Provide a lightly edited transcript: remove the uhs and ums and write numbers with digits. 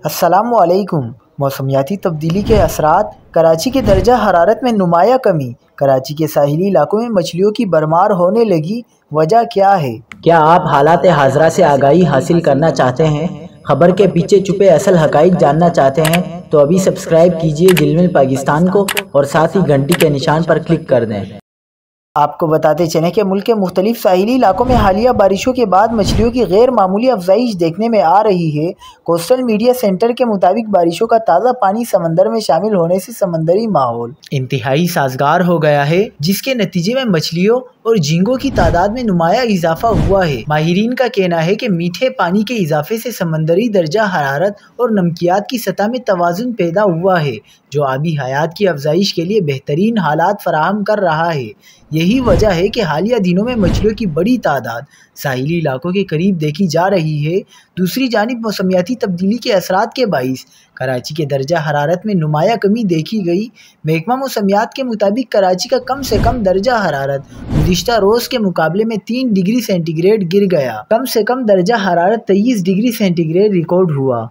अस्सलामुअलैकुम। मौसमियाती तब्दीली के असरात, कराची के दर्जा हरारत में नुमाया कमी, कराची के साहिली इलाकों में मछलियों की भरमार होने लगी, वजह क्या है? क्या आप हालात हाजरा से आगाही हासिल करना चाहते हैं? खबर के पीछे छुपे असल हकाइक जानना चाहते हैं? तो अभी सब्सक्राइब कीजिए दिलमिल पाकिस्तान को और साथ ही घंटी के निशान पर क्लिक कर दें। आपको बताते चलें कि मुल्क के मुख्तलिफ साहिली इलाकों में हालिया बारिशों के बाद मछलियों की गैर मामूली अफजाइश देखने में आ रही है। कोस्टल मीडिया सेंटर के मुताबिक बारिशों का ताज़ा पानी समंदर में शामिल होने से समंदरी माहौल इंतहाई साजगार हो गया है, जिसके नतीजे में मछलियों और झींगों की तादाद में नुमाया इजाफा हुआ है। माहिरीन का कहना है कि मीठे पानी के इजाफे से समंदरी दर्जा हरारत और नमकियात की सतह में तवाज़ुन पैदा हुआ है, जो आबी हयात की अफजाइश के लिए बेहतरीन हालात फराहम कर रहा है। यही वजह है कि हालिया दिनों में मछलियों की बड़ी तादाद साहिली इलाकों के करीब देखी जा रही है। दूसरी जानिब मौसमियाती तब्दीली के असरात के बाइस कराची के दर्जा हरारत में नुमाया कमी देखी गई। महकमा मौसमियात के मुताबिक कराची का कम से कम दर्जा हरारत गुज़िश्ता रोज़ के मुकाबले में 3 डिग्री सेंटीग्रेड गिर गया। कम से कम दर्जा हरारत 23 डिग्री सेंटीग्रेड रिकॉर्ड हुआ।